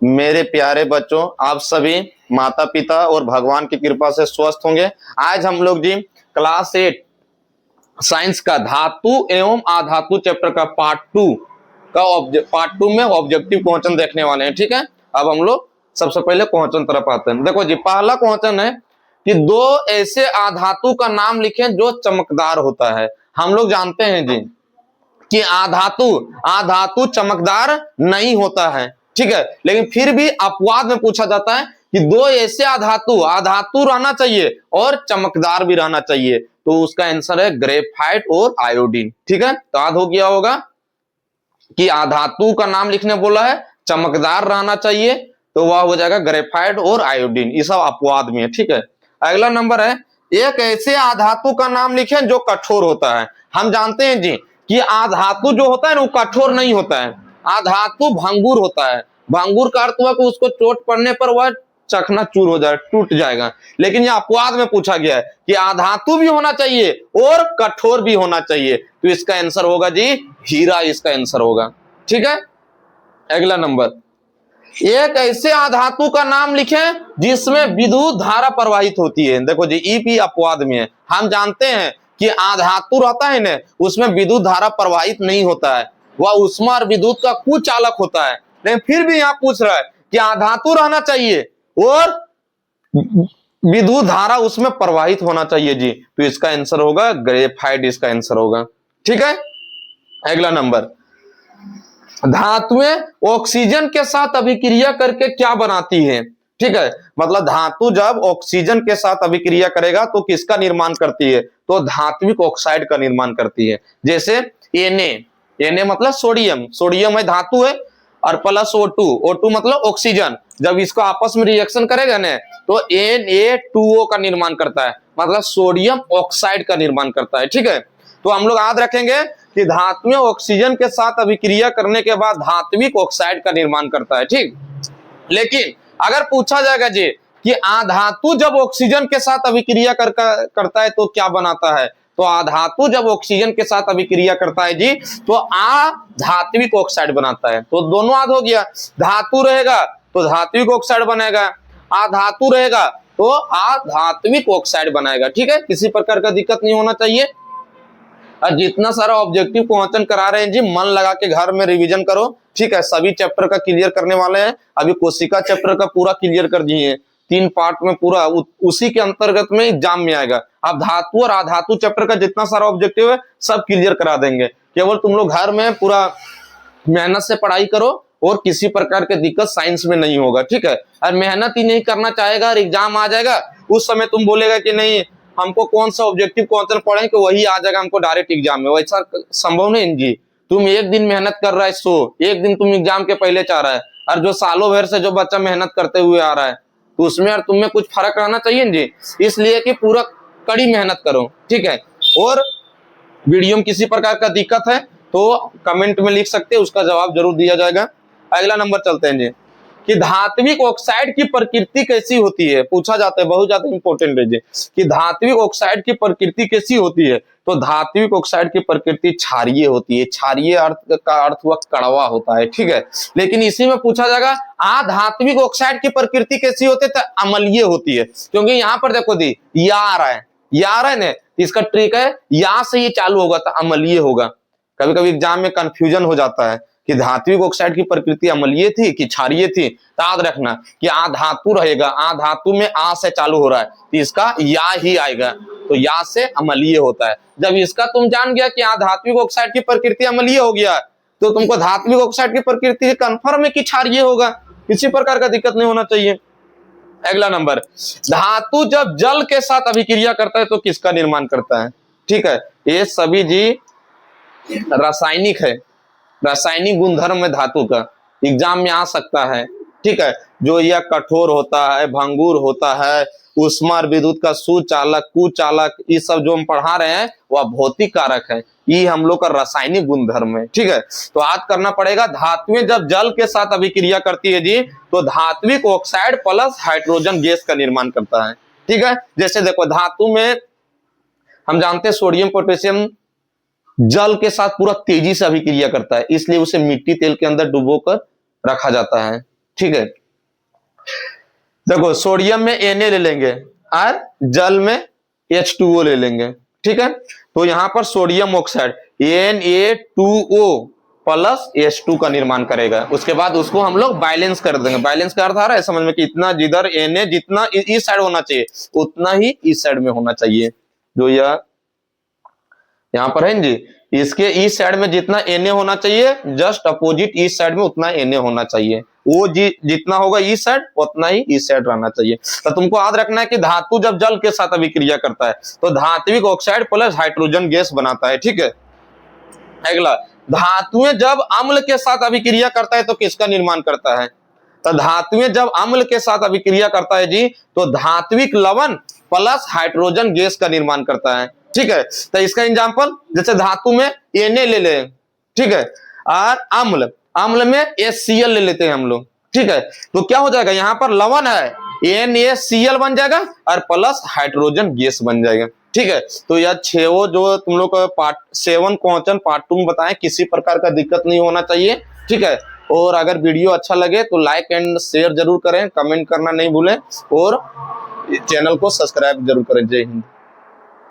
मेरे प्यारे बच्चों, आप सभी माता पिता और भगवान की कृपा से स्वस्थ होंगे। आज हम लोग जी क्लास 8 साइंस का धातु एवं अधातु चैप्टर का पार्ट टू में ऑब्जेक्टिव क्वेश्चन देखने वाले हैं। ठीक है, अब हम लोग सबसे पहले क्वेश्चन तरफ आते हैं। देखो जी, पहला क्वेश्चन है कि दो ऐसे अधातु का नाम लिखें जो चमकदार होता है। हम लोग जानते हैं जी कि अधातु चमकदार नहीं होता है, ठीक है, लेकिन फिर भी अपवाद में पूछा जाता है कि दो ऐसे अधातु रहना चाहिए और चमकदार भी रहना चाहिए, तो उसका आंसर है ग्रेफाइट और आयोडीन। ठीक है, तो याद हो गया होगा कि अधातु का नाम लिखने बोला है, चमकदार रहना चाहिए, तो वह हो जाएगा ग्रेफाइट और आयोडीन। ये सब अपवाद में है। ठीक है, अगला नंबर है, एक ऐसे अधातु का नाम लिखें जो कठोर होता है। हम जानते हैं जी कि अधातु जो होता है ना वो कठोर नहीं होता है, अधातु भंगुर होता है। भंगुर का अर्थ हुआ कि उसको चोट पड़ने पर वह चकनाचूर हो जाए, टूट जाएगा। लेकिन यह अपवाद में पूछा गया है कि अधातु भी होना चाहिए और कठोर भी होना चाहिए, तो इसका आंसर होगा जी हीरा, इसका आंसर होगा। ठीक है, अगला नंबर, एक ऐसे अधातु का नाम लिखें जिसमें विद्युत धारा प्रवाहित होती है। देखो जी, ई भी अपवाद में है। हम जानते हैं कि अधातु रहता है ना, उसमें विद्युत धारा प्रवाहित नहीं होता है, वह ऊष्मा और विद्युत का कुचालक होता है। लेकिन फिर भी यहाँ पूछ रहा है कि अधातु रहना चाहिए और विद्युत धारा उसमें प्रवाहित होना चाहिए जी, तो इसका आंसर होगा ग्रेफाइट, इसका आंसर होगा। ठीक है, अगला नंबर, धातुएं ऑक्सीजन के साथ अभिक्रिया करके क्या बनाती हैं? ठीक है, मतलब धातु जब ऑक्सीजन के साथ अभिक्रिया करेगा तो किसका निर्माण करती है? तो धात्विक ऑक्साइड का निर्माण करती है। जैसे Na मतलब सोडियम, सोडियम है धातु है, और प्लस O2 मतलब ऑक्सीजन, जब इसको आपस में रिएक्शन करेगा ना तो Na2O का निर्माण करता है, मतलब सोडियम ऑक्साइड का निर्माण करता है। ठीक है, तो हम लोग याद रखेंगे कि धातुएं ऑक्सीजन के साथ अभिक्रिया करने के बाद धात्विक ऑक्साइड का निर्माण करता है। ठीक, लेकिन अगर पूछा जाएगा जी कि अधातु जब ऑक्सीजन के साथ अभिक्रिया करता है तो क्या बनाता है, तो अधातु जब ऑक्सीजन के साथ अभिक्रिया करता है जी तो धात्विक ऑक्साइड बनाता है। तो दोनों याद हो गया, धातु रहेगा तो धात्विक ऑक्साइड बनेगा, अधातु रहेगा तो अधात्विक ऑक्साइड बनाएगा। ठीक है, किसी प्रकार का दिक्कत नहीं होना चाहिए। और जितना सारा ऑब्जेक्टिव क्वेश्चन करा रहे हैं जी, मन लगा के घर में रिवीजन करो। ठीक है, सभी चैप्टर का क्लियर करने वाले हैं। अभी कोशिका चैप्टर का पूरा क्लियर कर दिए हैं, 3 पार्ट में पूरा, उसी के अंतर्गत में एग्जाम में आएगा। अब धातु और अधातु चैप्टर का जितना सारा ऑब्जेक्टिव है सब क्लियर करा देंगे। केवल तुम लोग घर में पूरा मेहनत से पढ़ाई करो और किसी प्रकार की दिक्कत साइंस में नहीं होगा। ठीक है, और मेहनत ही नहीं करना चाहेगा और एग्जाम आ जाएगा, उस समय तुम बोलेगा कि नहीं हमको कौन सा ऑब्जेक्टिव क्वेश्चन पढ़े कि वही आ जाएगा हमको डायरेक्ट एग्जाम में, वैसा संभव नहीं जी। तुम एक दिन मेहनत कर रहा है, एक दिन तुम एग्जाम के पहले चाह रहा है, और जो सालों भर से जो बच्चा मेहनत करते हुए आ रहा है तो उसमें और तुम में कुछ फर्क रहना चाहिए जी। इसलिए कि पूरा कड़ी मेहनत करो। ठीक है, और वीडियो में किसी प्रकार का दिक्कत है तो कमेंट में लिख सकते हैं, उसका जवाब जरूर दिया जाएगा। अगला नंबर चलते हैं जी कि धात्विक ऑक्साइड की प्रकृति कैसी होती है, पूछा जाता है, बहुत ज्यादा इंपॉर्टेंट है जी कि धात्विक ऑक्साइड की प्रकृति कैसी होती है। तो धात्विक ऑक्साइड की प्रकृति क्षारीय होती है। क्षारीय अर्थ का अर्थ हुआ कड़वा होता है। ठीक है, लेकिन इसी में पूछा जाएगा अधात्विक ऑक्साइड की प्रकृति कैसी होती है, तो अम्लीय होती है। क्योंकि यहाँ पर देखो दी या आ रहा है ना, इसका ट्रिक है या से ये चालू होगा तो अम्लीय होगा। कभी कभी एग्जाम में कंफ्यूजन हो जाता है कि धात्विक ऑक्साइड की प्रकृति अम्लीय थी कि क्षारीय थी, तो याद रखना कि अधातु रहेगा, अधातु में आ से चालू हो रहा है तो इसका या ही आएगा, तो या से अम्लीय होता है। जब इसका तुम जान गया कि धात्विक ऑक्साइड की प्रकृति अम्लीय हो गया तो तुमको धात्विक ऑक्साइड की प्रकृति कंफर्म है कि क्षारीय होगा, किसी प्रकार का दिक्कत नहीं होना चाहिए। अगला नंबर, धातु जब जल के साथ अभिक्रिया करता है तो किसका निर्माण करता है? ठीक है, ये सभी जी रासायनिक है, रासायनिक गुणधर्म में धातु का एग्जाम में आ सकता है। ठीक है, जो यह कठोर होता है, भंगुर होता है, ऊष्मा और विद्युत का सुचालक, कुचालक, ये सब जो हम पढ़ा रहे हैं वह भौतिक कारक है, ये हम लोग का रासायनिक गुणधर्म है। ठीक है, तो याद करना पड़ेगा, धातुएं जब जल के साथ अभिक्रिया करती है जी तो धात्विक ऑक्साइड प्लस हाइड्रोजन गैस का निर्माण करता है। ठीक है, जैसे देखो धातु में हम जानते हैं सोडियम पोटेशियम जल के साथ पूरा तेजी से अभिक्रिया करता है, इसलिए उसे मिट्टी तेल के अंदर डुबोकर रखा जाता है। ठीक है। देखो सोडियम में Na ले लेंगे और जल में H2O ले लेंगे, ठीक है। तो यहां पर sodium oxide Na2O plus H2 का निर्माण करेगा। उसके बाद उसको हम लोग बैलेंस कर देंगे। बैलेंस का अर्थ आ रहा है समझ में कि इतना जिधर Na जितना इस साइड होना चाहिए उतना ही इस साइड में होना चाहिए। जो यह यहां पर है जी, इसके इस साइड में जितना Na होना चाहिए जस्ट अपोजिट इस साइड में उतना Na होना चाहिए। वो जितना होगा इस साइड उतना ही इस साइड रहना चाहिए। तो तुमको याद रखना है कि धातु जब जल के साथ अभिक्रिया करता है तो धात्विक ऑक्साइड प्लस हाइड्रोजन गैस बनाता है, ठीक है। अगला, धातुएं जब अम्ल के साथ अभिक्रिया करता है तो किसका निर्माण करता है? तो धातुएं जब अम्ल के साथ अभिक्रिया करता है जी तो धात्विक लवण प्लस हाइड्रोजन गैस का निर्माण करता है, ठीक है। तो इसका एग्जांपल जैसे धातु में Na ले ले, ठीक है, और अम्ल में HCl ले लेते हैं हम लोग, ठीक है। तो क्या हो जाएगा, यहाँ पर लवण है NaCl बन जाएगा और प्लस हाइड्रोजन गैस बन जाएगा, ठीक है। तो यह 6 जो तुम लोग पार्ट 7 क्वेश्चन पार्ट 2 में बताएं, किसी प्रकार का दिक्कत नहीं होना चाहिए, ठीक है। और अगर वीडियो अच्छा लगे तो लाइक एंड शेयर जरूर करें, कमेंट करना नहीं भूलें और चैनल को सब्सक्राइब जरूर करें। जय हिंद।